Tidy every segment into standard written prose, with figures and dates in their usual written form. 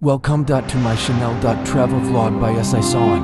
Welcome to my Chanel travel vlog by SI Song.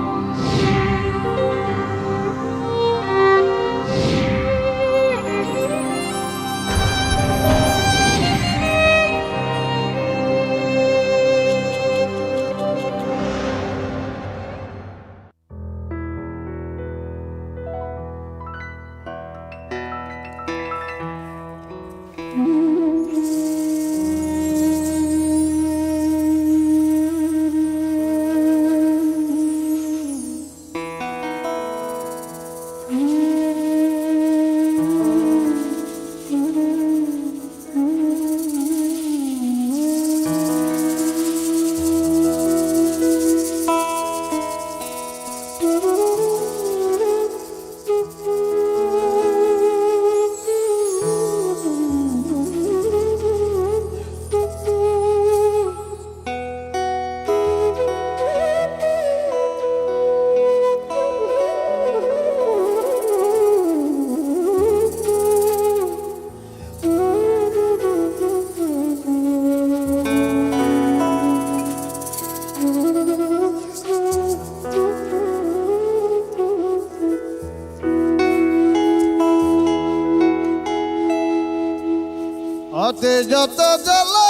হাতে যত জ্বালা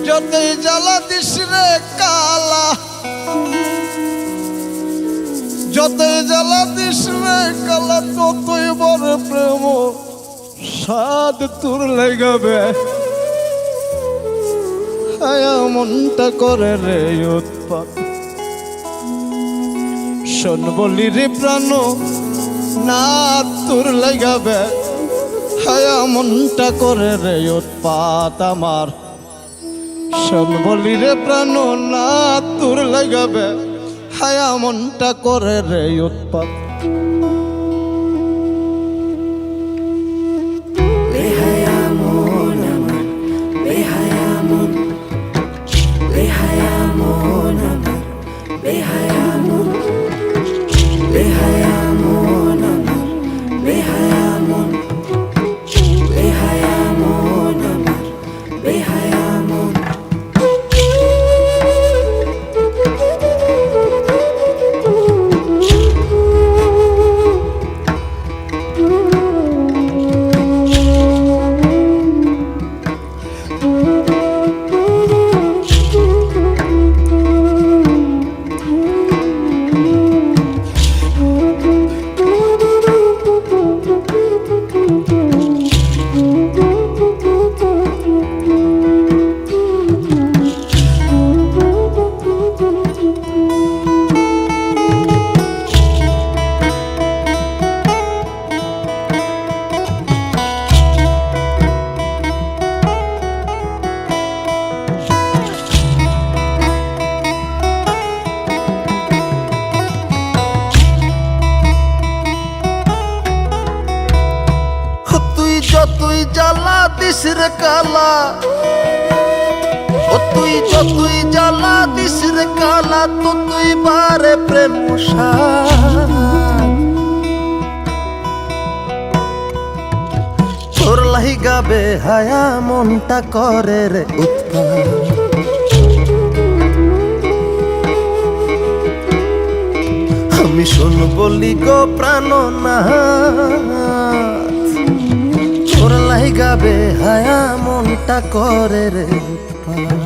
যতই জ্বালা দিস রে কালা, যতই জ্বালা দিস রে কালা, ততই বড় প্রেম সাদ তোর লাগাবে। মনটা করে রে উৎপাত, শোন বলি রে প্রাণ না তোর লাগাবে। হায়া মনটা করে রে উৎপাত আমার, শোন বলি রে প্রাণ না তোর লাগাবে। হায়া মনটা করে রে উৎপাত। যতই জ্বালা দিস রে কালা, ও তুই যতই জ্বালা দিস রে কালা, ততই বারে প্রেম তোর লাগাবে। হায়া মনটা করে রে উৎপাত, আমি শোন বলি গো প্রাণ না তোর লাগাবে। হায়া মনটা করে রে উৎপাত।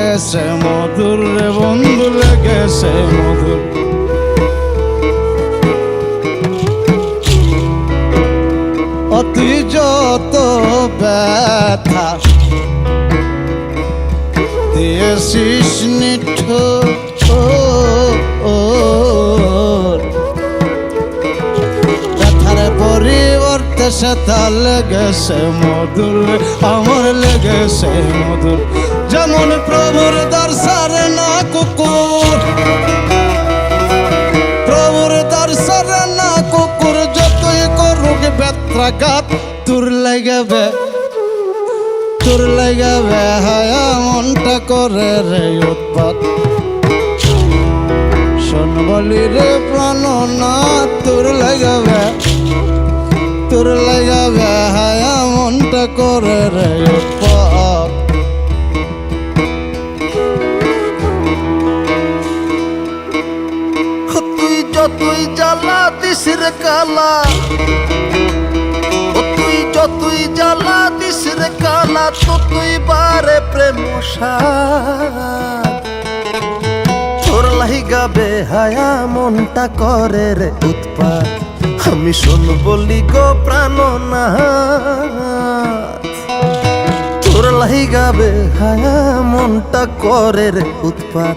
লেগেছে মধুর রে বন্ধু লেগেছে মধুর তুই যত ব্যথা দিয়েছিস নিঠুর ব্যথার পরিবর্তে সেটা লেগেছে মধুর আমার লেগেছে মধুর যেমন প্রভুর দর্শনে না কুকুর প্রভুর দর্শনে না কুকুর যতই করুক বেত্রাঘাত তোর লাগাবে হায়া মনটা করে রে উৎপাত শোন বলি রে প্রাণ না তোর লাগাবে হায়া মনটা করে রে উৎপাত তুই যতই জ্বালা দিস রে কালা তুই যতই জ্বালা দিস রে কালা ততই বারে প্রেম তোর লাইগাবে হায়া মনটা করে রে উৎপাত আমি শোন বলি গো প্রাণ না তোর লাইগাবে হায়া মনটা করে রে উৎপাত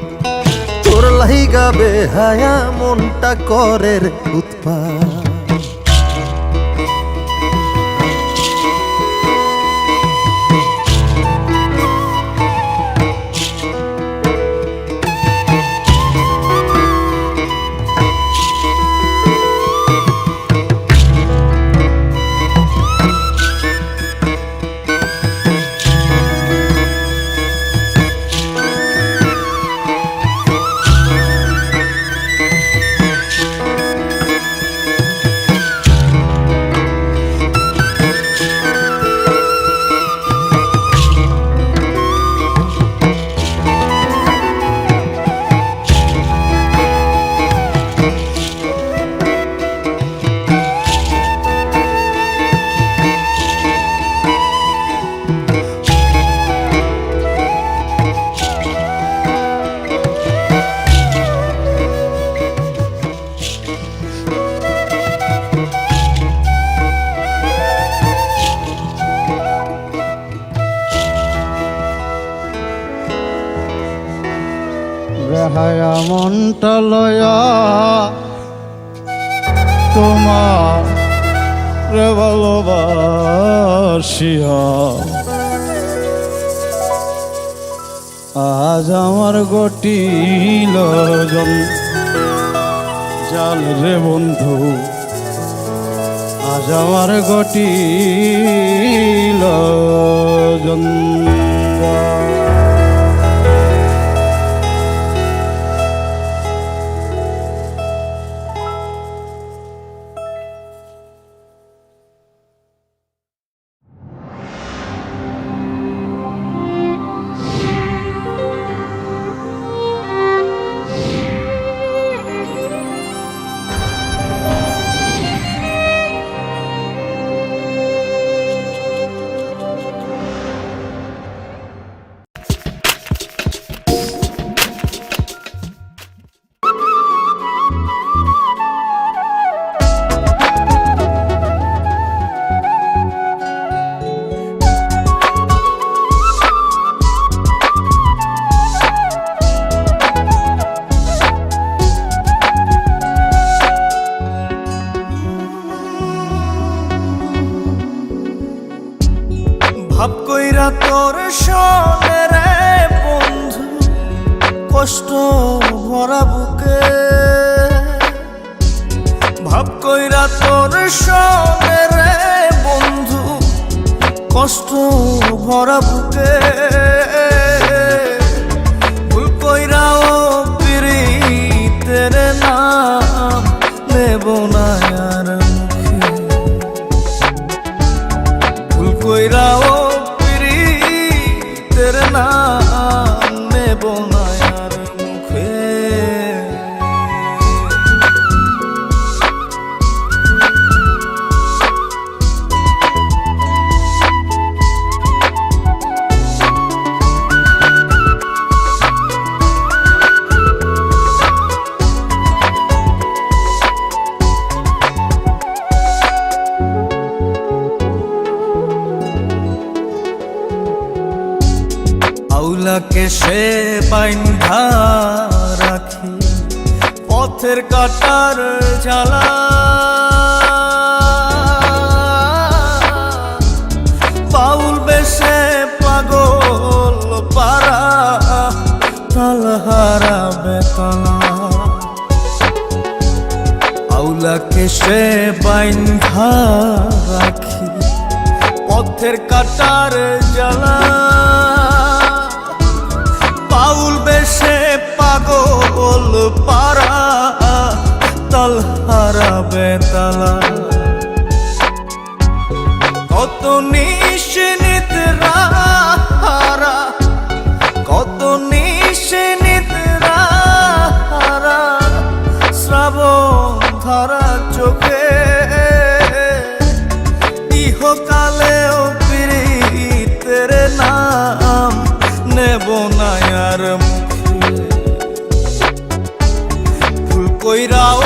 তোর লাইগাবে হায়া মনটা করে রে উৎপাত হায়া মনটা লয়া তোমার রে ভালোবাসিয়া আজ আমার গটিল জাল রে বন্ধু আজ আমার গটিল ভাব কইরা তোর শোনে রে বন্ধু কষ্ট ভরা বুকে ভাব কইরা তোর শোনে রে বন্ধু কষ্ট ভরা বুকে ভুল কইরাও পিরিতের নাম নেব না আর মুখে ভুল কইরাও तेरे नाम में बोना यार मुखे বাইন্ধা রাখি পথের কাটার জ্বালা। বাউল বেশে পাগল পারা তালহারা বেতলা। আউলাকে সে বাইন্ধা রাখি পথের কাটার জ্বালা। বাউল বেশে পাগল পারা তালহারা বেতালা। কত নিশিনিদ্রা হারা, কত নিশিনিদ্রা হারা, শ্রাবণ ধারা চোখে ইহকালেও পীড়িতের নাম নেব না আর মুখে। ভুল কইরাও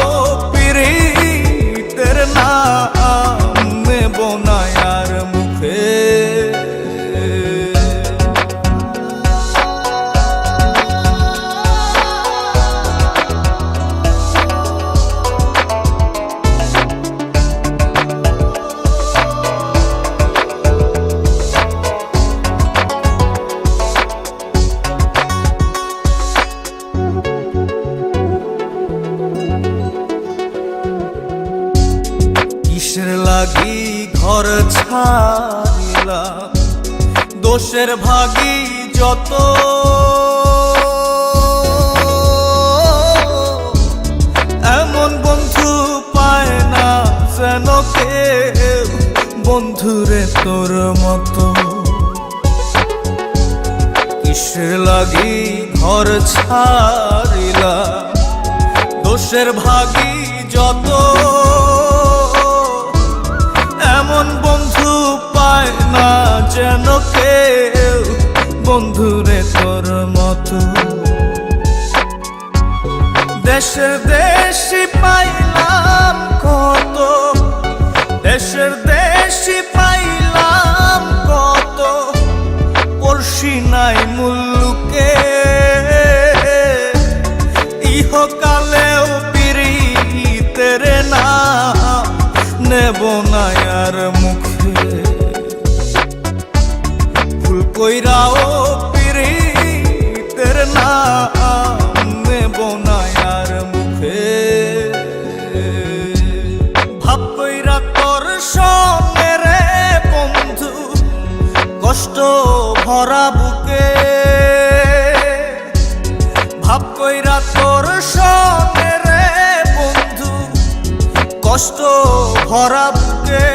পীড়িতের নাম নেব না আর মুখে। কিসের লাগি ঘর ছাড়িলাম, দোষের ভাগী যত। এমন বন্ধু পায় না যেন কেউ, বন্ধুরে তোর মতো। কিসের লাগি ঘর ছাড়িলাম, দোষের ভাগী যত। এমন বন্ধু পায় না যেন কেউ, বন্ধুরে তোর মতো। দেশের দেশি পাইলাম কত, দেশের দেশি পাইলাম কত, পড়শি নাই মুল্লুকে। ইহকালেও পীড়িতের নাম নেব না আর মুখে। ভুল কইরাও পীড়িতের নাম নেব না আর মুখে। ভাব কইরা তোর সঙ্গে রে বন্ধু, কষ্ট ভরা বুকে। ভাব কইরা তোর সঙ্গে রে বন্ধু, কষ্ট ভরা বুকে।